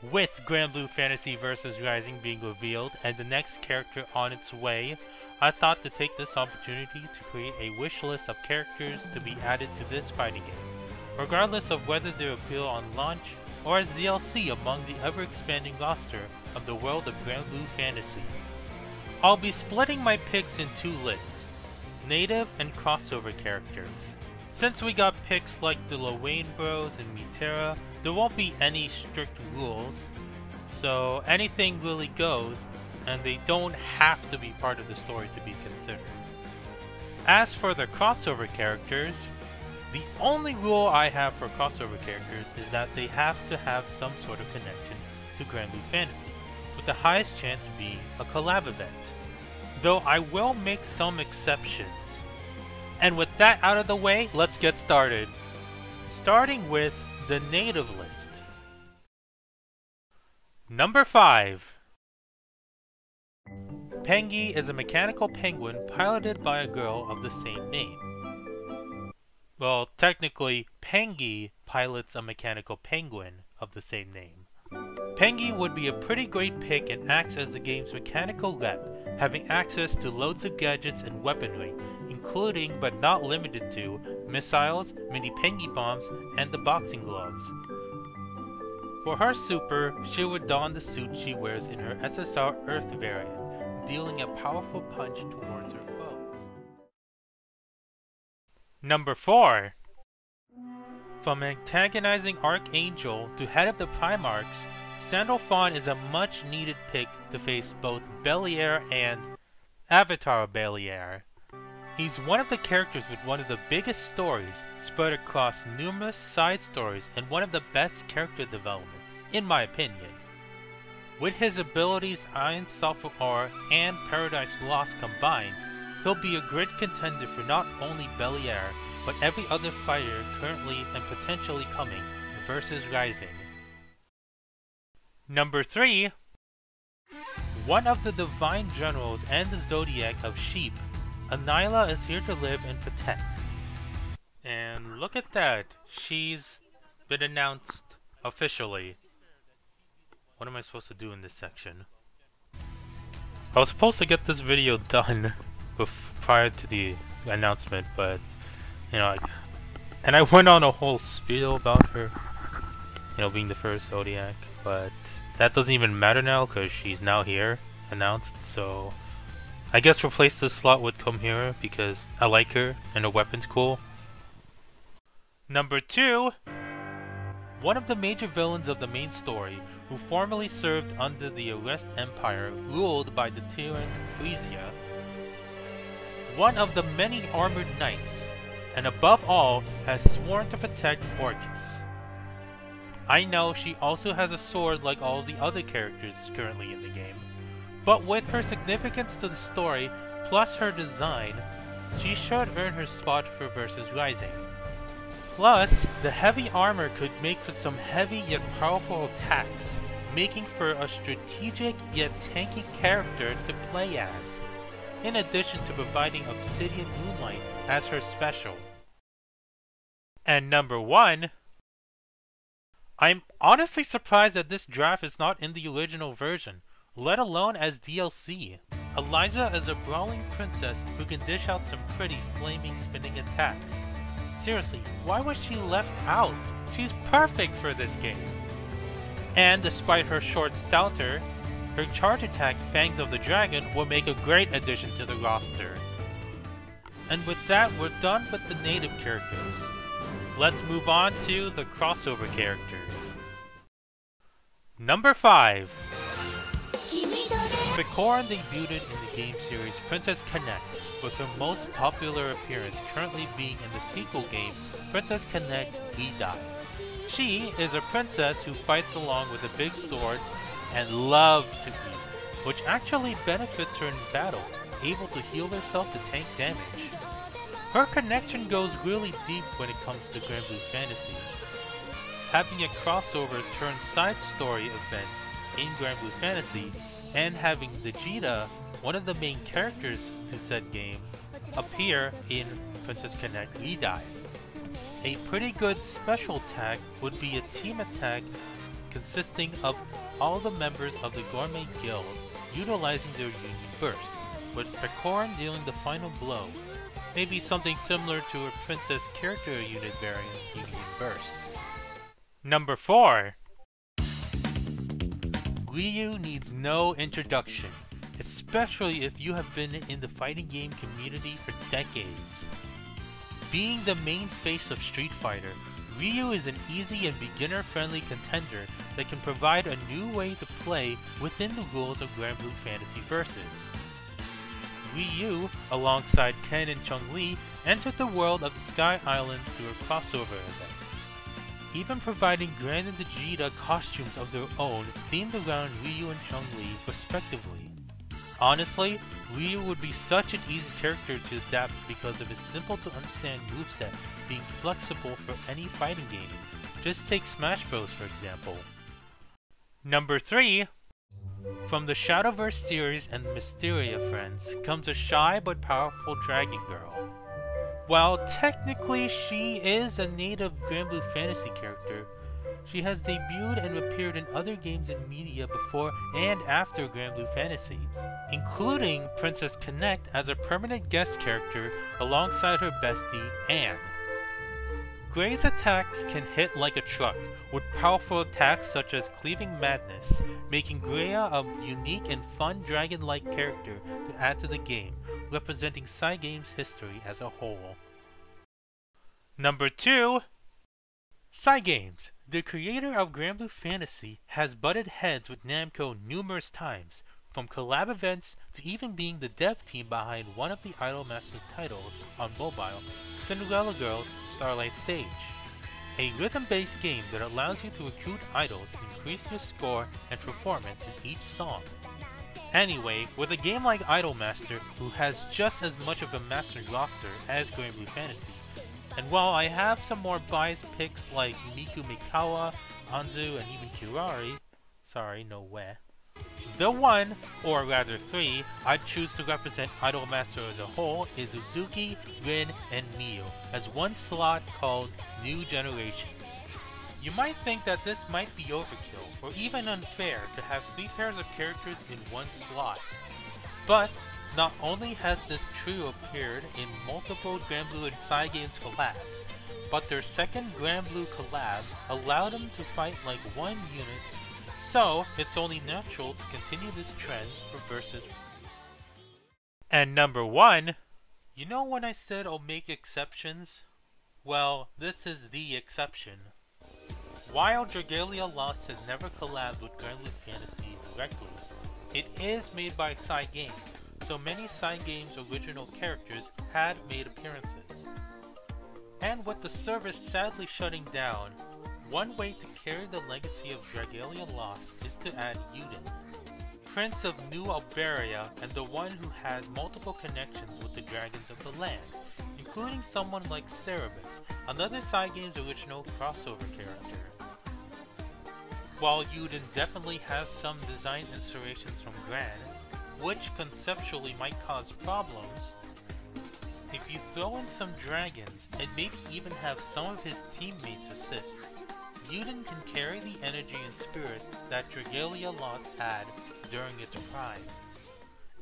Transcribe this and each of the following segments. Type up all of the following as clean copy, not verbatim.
With Granblue Fantasy Versus Rising being revealed and the next character on its way, I thought to take this opportunity to create a wish list of characters to be added to this fighting game, regardless of whether they appear on launch or as DLC among the ever-expanding roster of the world of Granblue Fantasy. I'll be splitting my picks in two lists, native and crossover characters. Since we got picks like the Lorraine Bros and Mitera, there won't be any strict rules, so anything really goes, and they don't have to be part of the story to be considered. As for the crossover characters, the only rule I have for crossover characters is that they have to have some sort of connection to Granblue Fantasy, with the highest chance being a collab event. Though I will make some exceptions. And with that out of the way, let's get started. Starting with the native list. Number 5. Pengy is a mechanical penguin piloted by a girl of the same name. Well, technically, Pengy pilots a mechanical penguin of the same name. Pengy would be a pretty great pick and acts as the game's mechanical rep, having access to loads of gadgets and weaponry, including but not limited to missiles, mini Pengy bombs, and the boxing gloves. For her super, she would don the suit she wears in her SSR Earth variant, dealing a powerful punch towards her foes. Number 4. From antagonizing Archangel to head of the Primarchs, Sandal Fawn is a much needed pick to face both Belier and Avatar Belier. He's one of the characters with one of the biggest stories, spread across numerous side stories and one of the best character developments, in my opinion. With his abilities Iron Sulfur Ore and Paradise Lost combined, he'll be a great contender for not only Belier, but every other fighter currently and potentially coming versus Rising. Number 3. One of the Divine Generals and the Zodiac of Sheep, Nyla is here to live and protect. And look at that, she's been announced officially. What am I supposed to do in this section? I was supposed to get this video done prior to the announcement, but you know, and I went on a whole spiel about her, you know, being the first Zodiac, but that doesn't even matter now because she's now here, announced, so I guess replace this slot with Chimera because I like her and her weapon's cool. Number 2. One of the major villains of the main story, who formerly served under the Arrest Empire ruled by the tyrant Freesia. One of the many armored knights, and above all, has sworn to protect Orcus. I know she also has a sword like all the other characters currently in the game, but with her significance to the story, plus her design, she should earn her spot for Versus Rising. Plus, the heavy armor could make for some heavy yet powerful attacks, making for a strategic yet tanky character to play as, in addition to providing Obsidian Moonlight as her special. And number 1, I'm honestly surprised that this draft is not in the original version, let alone as DLC. Eliza is a brawling princess who can dish out some pretty flaming spinning attacks. Seriously, why was she left out? She's perfect for this game. And despite her short stature, her charge attack Fangs of the Dragon will make a great addition to the roster. And with that, we're done with the native characters. Let's move on to the crossover characters. Number 5. Bicorn debuted in the game series Princess Connect, with her most popular appearance currently being in the sequel game Princess Connect E-Die. She is a princess who fights along with a big sword and loves to eat, which actually benefits her in battle, able to heal herself to tank damage. Her connection goes really deep when it comes to Granblue Fantasy, having a crossover turned side story event in Granblue Fantasy, and having Vegeta, one of the main characters to said game, appear in Princess Connect E-Die. A pretty good special attack would be a team attack consisting of all the members of the Gourmet Guild utilizing their Union Burst, with Pecorn dealing the final blow. Maybe something similar to a Princess character unit variant's Union Burst. Number 4. Ryu needs no introduction, especially if you have been in the fighting game community for decades. Being the main face of Street Fighter, Ryu is an easy and beginner-friendly contender that can provide a new way to play within the rules of Granblue Fantasy Versus. Ryu, alongside Ken and Chun-Li, entered the world of the Sky Islands through a crossover event, even providing Gran and Vegeta costumes of their own themed around Ryu and Chun-Li respectively. Honestly, Ryu would be such an easy character to adapt because of his simple to understand moveset being flexible for any fighting game. Just take Smash Bros for example. Number 3. From the Shadowverse series and the Mysteria friends comes a shy but powerful dragon girl. While technically she is a native Granblue Fantasy character, she has debuted and appeared in other games and media before and after Granblue Fantasy, including Princess Connect as a permanent guest character alongside her bestie, Anne. Graya's attacks can hit like a truck, with powerful attacks such as Cleaving Madness, making Graya a unique and fun dragon-like character to add to the game, representing Cygames history as a whole. Number 2. Cygames, the creator of Granblue Fantasy, has butted heads with Namco numerous times, from collab events to even being the dev team behind one of the Idolmaster titles on mobile, Cinderella Girls Starlight Stage, a rhythm-based game that allows you to recruit idols to increase your score and performance in each song. Anyway, with a game like Idolmaster, who has just as much of a mastered roster as Granblue Fantasy, and while I have some more biased picks like Miku Mikawa, Anzu, and even Kirari, sorry, no way, the one, or rather 3, I'd choose to represent Idolmaster as a whole is Uzuki, Rin, and Mio, as one slot called New Generations. You might think that this might be overkill, or even unfair to have 3 pairs of characters in one slot. But, not only has this trio appeared in multiple Granblue and Cygames collabs, but their second Granblue collab allowed them to fight like one unit, so it's only natural to continue this trend for Versus. And number 1, you know when I said I'll make exceptions? Well, this is the exception. While Dragalia Lost has never collabed with Granblue Fantasy directly, it is made by Cygames, so many Cygames original characters had made appearances. And with the service sadly shutting down, one way to carry the legacy of Dragalia Lost is to add Yuden, Prince of New Alberia and the one who has multiple connections with the dragons of the land, including someone like Cerebus, another Cygames original crossover character. While Yuden definitely has some design inspirations from Gran, which conceptually might cause problems, if you throw in some dragons and maybe even have some of his teammates assist, Yuden can carry the energy and spirit that Dragalia Lost had during its prime.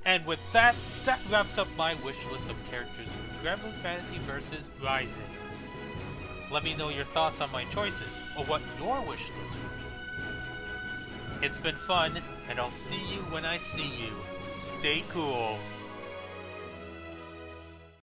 And with that, that wraps up my wish list of characters from Granblue Fantasy Versus Rising. Let me know your thoughts on my choices, or what your wish list would be. It's been fun, and I'll see you when I see you. Stay cool.